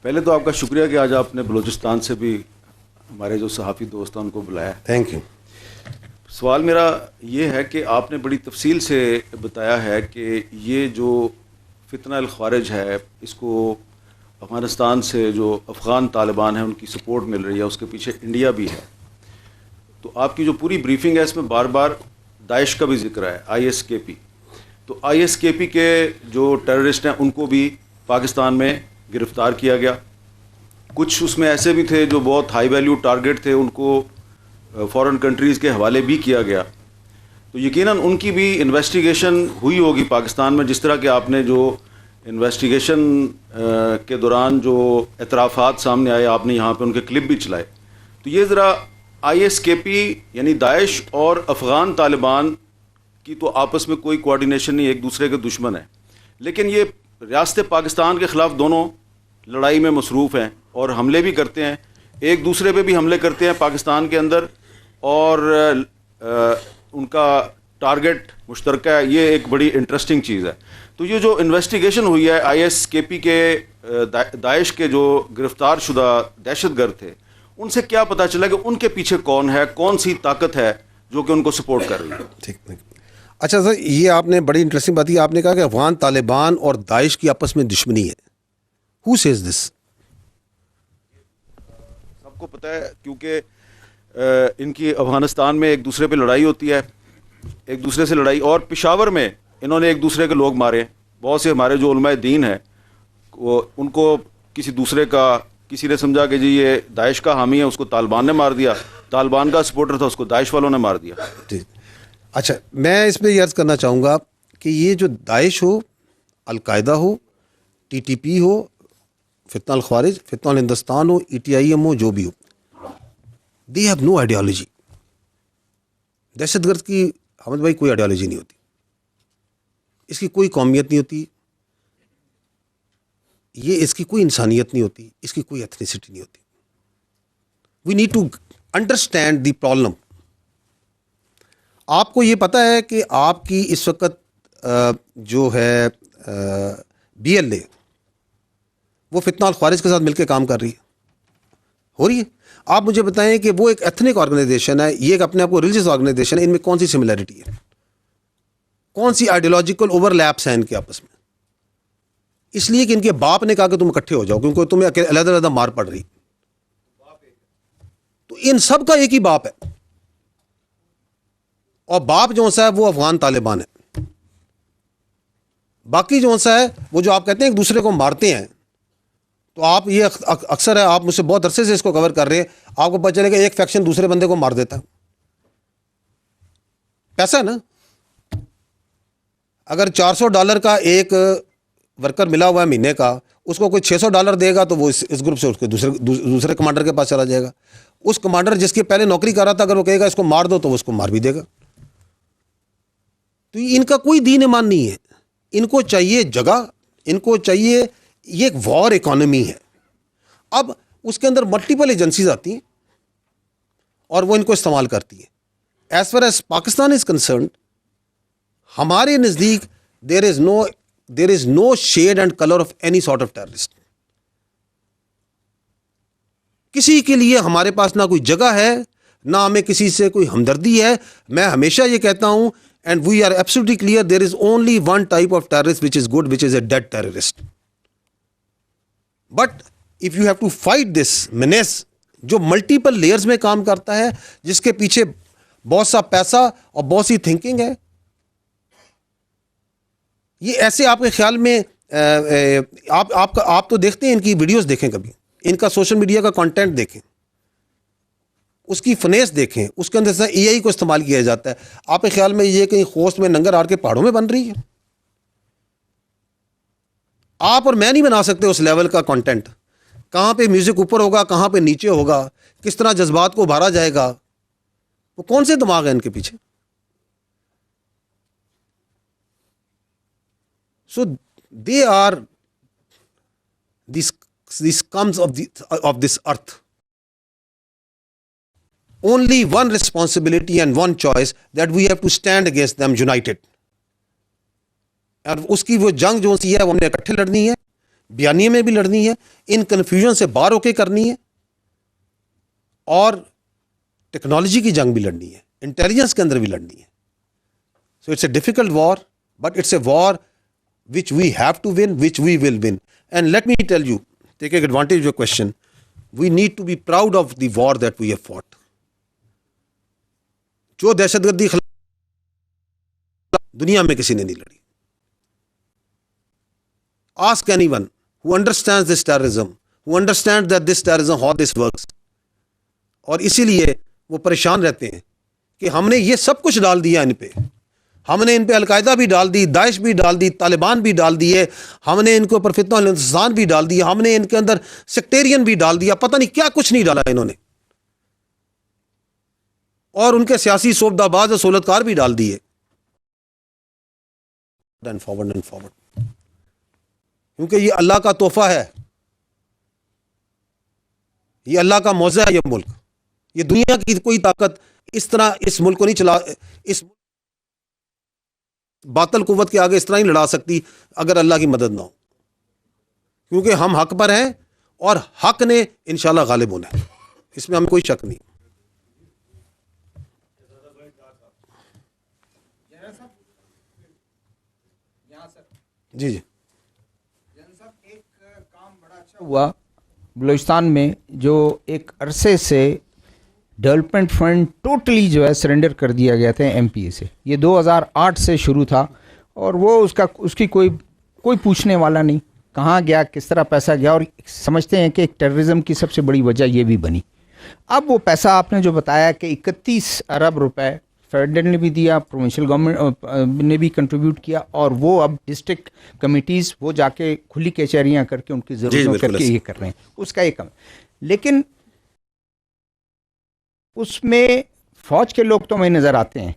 پہلے تو آپ کا شکریہ کہ آج آپ نے بلوچستان سے بھی ہمارے جو صحافی دوست ہیں ان کو بلایا. Thank you. سوال میرا یہ ہے کہ آپ نے بڑی تفصیل سے بتایا ہے کہ یہ جو فتنہ الخوارج ہے اس کو افغانستان سے جو افغان طالبان ہیں ان کی سپورٹ مل رہی ہے, اس کے پیچھے انڈیا بھی ہے. تو آپ کی جو پوری بریفنگ ہے اس میں بار بار داعش کا بھی ذکر ہے, ISKP. تو ISKP کے جو ٹیررسٹ ہیں ان کو بھی پاکستان میں گرفتار کیا گیا. کچھ اس میں ایسے بھی تھے جو بہت ہائی ویلیو ٹارگٹ تھے, ان کو فورن کنٹریز کے حوالے بھی کیا گیا. تو یقیناً ان کی بھی انویسٹیگیشن ہوئی ہوگی پاکستان میں, جس طرح کہ آپ نے جو انویسٹیگیشن کے دوران جو اعترافات سامنے آئے آپ نے یہاں پہ ان کے کلپ بھی چلائے. تو یہ ذرا ISKP یعنی داعش اور افغان طالبان کی تو آپس میں کوئی کوارڈینیشن نہیں, ایک دوسرے کے دشمن ہیں, لیکن یہ ریاست پاکستان کے خلاف دونوں لڑائی میں مصروف ہیں اور حملے بھی کرتے ہیں, ایک دوسرے پہ بھی حملے کرتے ہیں پاکستان کے اندر, اور ان کا ٹارگٹ مشترکہ ہے. یہ ایک بڑی انٹرسٹنگ چیز ہے. تو یہ جو انویسٹیگیشن ہوئی ہے ISKP کے داعش کے جو گرفتار شدہ دہشت گرد تھے, ان سے کیا پتہ چلا کہ ان کے پیچھے کون ہے, کون سی طاقت ہے جو کہ ان کو سپورٹ کر رہی ہے؟ ٹھیک. اچھا سر, یہ آپ نے بڑی انٹرسٹنگ بات کی. آپ نے کہا کہ افغان طالبان اور داعش کی آپس میں دشمنی ہے. Who says this? سب کو پتہ ہے, کیونکہ ان کی افغانستان میں ایک دوسرے پہ لڑائی ہوتی ہے, ایک دوسرے سے لڑائی, اور پشاور میں انہوں نے ایک دوسرے کے لوگ مارے. بہت سے ہمارے جو علماء دین ہیں وہ ان کو کسی دوسرے کا, کسی نے سمجھا کہ جی یہ داعش کا حامی ہے, اس کو طالبان نے مار دیا, طالبان کا سپورٹر تھا اس کو داعش والوں نے مار دیا. جی. اچھا, میں اس میں یہ عرض کرنا چاہوں گا کہ یہ جو داعش ہو, القاعدہ ہو, TTP ہو, فتنہ الخوارج, فتنہ الہندوستان ہو, ETIM ہو, جو بھی ہو, they have no ideology. دہشت گرد کی حمد بھائی کوئی آئیڈیالوجی نہیں ہوتی, اس کی کوئی قومیت نہیں ہوتی, یہ اس کی کوئی انسانیت نہیں ہوتی, اس کی کوئی ایتھنیسٹی نہیں ہوتی. We need to understand the problem. آپ کو یہ پتہ ہے کہ آپ کی اس وقت جو ہے BLA وہ فتنہ الخوارج کے ساتھ مل کے کام کر رہی ہے, ہو رہی ہے. آپ مجھے بتائیں کہ وہ ایک ایتھنک آرگنائزیشن ہے, یہ ایک اپنے آپ کو ریلیجیس آرگنائزیشن ہے, ان میں کون سی سملیرٹی ہے, کون سی آئیڈیولوجیکل اوور لیپس ہیں ان کے آپس میں؟ اس لیے کہ ان کے باپ نے کہا کہ تم اکٹھے ہو جاؤ کیونکہ تمہیں علیحدہ علیحدہ مار پڑ رہی. تو ان سب کا ایک ہی باپ ہے, اور باپ جو سا ہے وہ افغان طالبان ہے. باقی جو سا ہے وہ جو آپ کہتے ہیں ایک دوسرے کو مارتے ہیں, تو آپ یہ اکثر ہے, آپ مجھ سے بہت عرصے سے اس کو کور کر رہے ہیں, آپ کو پتہ چلے گا ایک فیکشن دوسرے بندے کو مار دیتا ہے. پیسہ نا, اگر $400 کا ایک ورکر ملا ہوا ہے مہینے کا, اس کو کوئی $600 دے گا تو وہ اس گروپ سے اس کے دوسرے کمانڈر کے پاس چلا جائے گا. اس کمانڈر جس کے پہلے نوکری کر رہا تھا اگر وہ کہے گا اس کو مار دو تو وہ اس کو مار بھی دے گا. تو ان کا کوئی دین ایمان نہیں ہے, ان کو چاہیے جگہ, ان کو چاہیے, یہ ایک وار اکانومی ہے. اب اس کے اندر ملٹیپل ایجنسیز آتی ہیں اور وہ ان کو استعمال کرتی ہیں. As far as Pakistan is concerned, ہمارے نزدیک there is no shade and color of any sort of terrorist. کسی کے لیے ہمارے پاس نہ کوئی جگہ ہے, نہ ہمیں کسی سے کوئی ہمدردی ہے. میں ہمیشہ یہ کہتا ہوں, and we are absolutely clear, there is only one type of terrorist which is good, which is a dead terrorist. But if you have to fight this menace جو ملٹیپل لیئرز میں کام کرتا ہے, جس کے پیچھے بہت سا پیسہ اور بہت سی تھنکنگ ہے, یہ ایسے آپ کے خیال میں آپ تو دیکھتے ہیں, ان کی ویڈیوز دیکھیں, کبھی ان کا سوشل میڈیا کا کنٹینٹ دیکھیں, اس کی فنیس دیکھیں, اس کے اندر سے AI کو استعمال کیا جاتا ہے. آپ کے خیال میں یہ کہیں خوست میں ننگر آر کے پہاڑوں میں بن رہی ہے؟ آپ اور میں نہیں بنا سکتے اس لیول کا کنٹینٹ. کہاں پہ میوزک اوپر ہوگا, کہاں پہ نیچے ہوگا, کس طرح جذبات کو ابھارا جائے گا, وہ کون سے دماغ ہیں ان کے پیچھے؟ So they are these scums of this earth. Only one responsibility and one choice, that we have to stand against them united. اور اس کی وہ جنگ جو سی ہے وہ ہم نے اکٹھے لڑنی ہے. بیانیے میں بھی لڑنی ہے, ان کنفیوژن سے باہر ہو کے کرنی ہے, اور ٹیکنالوجی کی جنگ بھی لڑنی ہے, انٹیلیجنس کے اندر بھی لڑنی ہے. So it's a difficult war, but it's a war which we have to win, which we will win. And let me tell you, taking advantage of your question, we need to be proud of the war that we have fought. جو دہشت گردی دنیا میں کسی نے نہیں لڑی. Ask anyone who understands this terrorism, who understands that this terrorism, how this works. اور اسی لیے وہ پریشان رہتے ہیں کہ ہم نے یہ سب کچھ ڈال دیا ان پہ. ہم نے ان پہ القاعدہ بھی ڈال دی, داعش بھی ڈال دی, طالبان بھی ڈال دیے, ہم نے ان کے اوپر فتنہ الانتشار بھی ڈال دیا, ہم نے ان کے اندر سیکٹیرین بھی ڈال دیا, پتہ نہیں کیا کچھ نہیں ڈالا انہوں نے, اور ان کے سیاسی سوبدہ باز اور سہولتکار بھی ڈال دیے. فارورڈ کیونکہ یہ اللہ کا تحفہ ہے, یہ اللہ کا موضع ہے. یہ ملک, یہ دنیا کی کوئی طاقت اس طرح اس ملک کو نہیں چلا, اس باطل قوت کے آگے اس طرح نہیں لڑا سکتی اگر اللہ کی مدد نہ ہو, کیونکہ ہم حق پر ہیں اور حق نے انشاءاللہ غالب ہونا ہے, اس میں ہمیں کوئی شک نہیں. جی جی ایک کام بڑا اچھا ہوا بلوچستان میں, جو ایک عرصے سے ڈیولپمنٹ فنڈ ٹوٹلی جو ہے سرنڈر کر دیا گیا تھا ایم پی اے سے. یہ 2008 سے شروع تھا, اور وہ اس کی کوئی پوچھنے والا نہیں کہاں گیا, کس طرح پیسہ گیا, اور سمجھتے ہیں کہ ایک ٹیررزم کی سب سے بڑی وجہ یہ بھی بنی. اب وہ پیسہ آپ نے جو بتایا کہ 31 ارب روپے فیڈرل نے بھی دیا, پروونشل گورنمنٹ نے بھی کنٹریبیوٹ کیا, اور وہ اب ڈسٹرکٹ کمیٹیز وہ جا کے کھلی کچہریاں کر کے ان کی ضرورتوں کر کے یہ کر رہے ہیں, اس کا ایک کم. لیکن اس میں فوج کے لوگ تو ہمیں نظر آتے ہیں,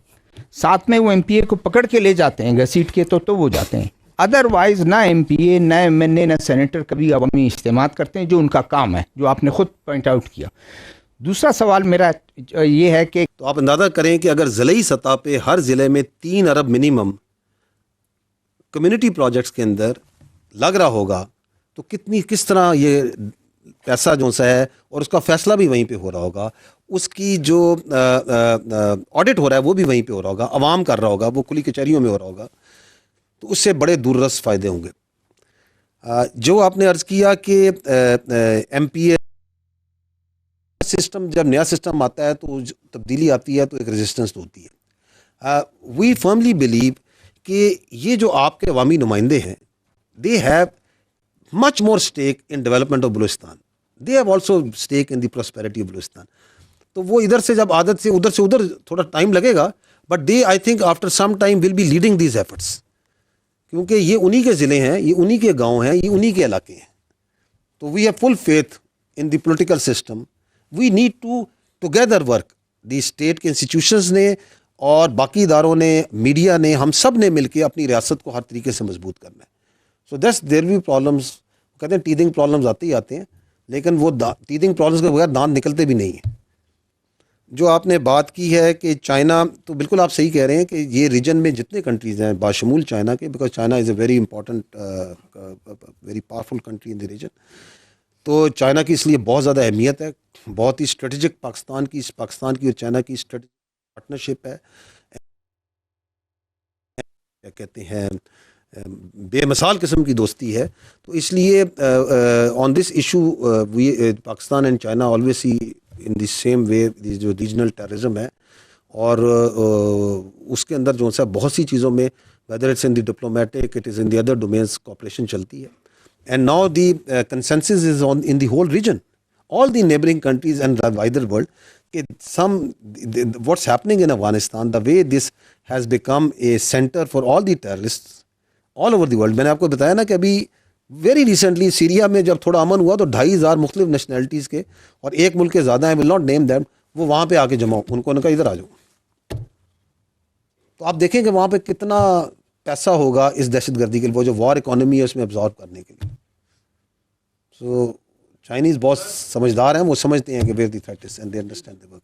ساتھ میں وہ ایم پی اے کو پکڑ کے لے جاتے ہیں گھسیٹ کے, تو وہ جاتے ہیں. ادروائز نہ ایم پی اے, نہ ایم این اے, نہ سینیٹر کبھی عوامی اجتماعات کرتے ہیں, جو ان کا کام ہے, جو آپ نے خود پوائنٹ آؤٹ کیا. دوسرا سوال میرا یہ ہے کہ تو آپ اندازہ کریں کہ اگر ضلعی سطح پہ ہر ضلع میں 3 ارب منیمم کمیونٹی پروجیکٹس کے اندر لگ رہا ہوگا, تو کس طرح یہ پیسہ جو سا ہے, اور اس کا فیصلہ بھی وہیں پہ ہو رہا ہوگا, اس کی جو آڈٹ ہو رہا ہے وہ بھی وہیں پہ ہو رہا ہوگا, عوام کر رہا ہوگا, وہ کھلی کچہریوں میں ہو رہا ہوگا, تو اس سے بڑے دوررس فائدے ہوں گے. جو آپ نے عرض کیا کہ ایم پی اے سسٹم, جب نیا سسٹم آتا ہے تو تبدیلی آتی ہے تو ایک ریزسٹنس ہوتی ہے. وی فرملی بلیو کہ یہ جو آپ کے عوامی نمائندے ہیں, they have much more stack in development of Balochistan, they have also stack in the prosperity of Balochistan. تو وہ ادھر سے جب عادت سے ادھر تھوڑا ٹائم لگے گا, but they I think after some time will be leading these efforts, کیونکہ یہ انہی کے ضلع ہیں, یہ انہی کے گاؤں ہیں, یہ انہی کے علاقے ہیں. تو we have full faith in the political system. We need to together work, the state کے انسٹیٹیوشنز نے اور باقی اداروں نے, میڈیا نے, ہم سب نے مل کے اپنی ریاست کو ہر طریقے سے مضبوط کرنا ہے. So that's there we problems, کہتے ہیں ٹیدنگ پرابلمز آتے ہی آتے ہیں, لیکن وہ ٹیدنگ پرابلمس کے بغیر دانت نکلتے بھی نہیں ہیں. جو آپ نے بات کی ہے کہ چائنا, تو بالکل آپ صحیح کہہ رہے ہیں کہ یہ ریجن میں جتنے کنٹریز ہیں باشمول چائنا کے, because China is a very important very powerful country in the region, تو چائنا کی اس لیے بہت زیادہ اہمیت ہے, بہت ہی اسٹریٹجک پاکستان کی اور چائنا کی اسٹریٹجک پارٹنرشپ ہے, کیا کہتے ہیں بے مثال قسم کی دوستی ہے. تو اس لیے on this issue Pakistan and China always see in the same way جو ریجنل ٹیررزم ہے, اور اس کے اندر جو سا بہت سی چیزوں میں whether it's in the diplomatic, it is in the other domains, cooperation چلتی ہے. And now the consensus is on in the whole region, all the neighboring countries and the wider world, what's happening in Afghanistan, the way this has become a center for all the terrorists all over the world. میں نے آپ کو بتایا نا کہ ابھی very recently Syria میں جب تھوڑا امن ہوا تو 2,500 مختلف نیشنلٹیز کے, اور ایک ملک کے زیادہ ہیں, will not name them, وہ وہاں پہ آ کے جمع ہو, ان کو کہا ادھر آ جاؤ. تو آپ دیکھیں کہ وہاں پہ کتنا پیسہ ہوگا اس دہشت گردی کے لیے, وہ جو وار اکانومی ہے اس میں ابزارو کرنے کے لیے. سو چائنیز بہت سمجھدار ہیں, وہ سمجھتے ہیں کہ where the threat is and they understand the work.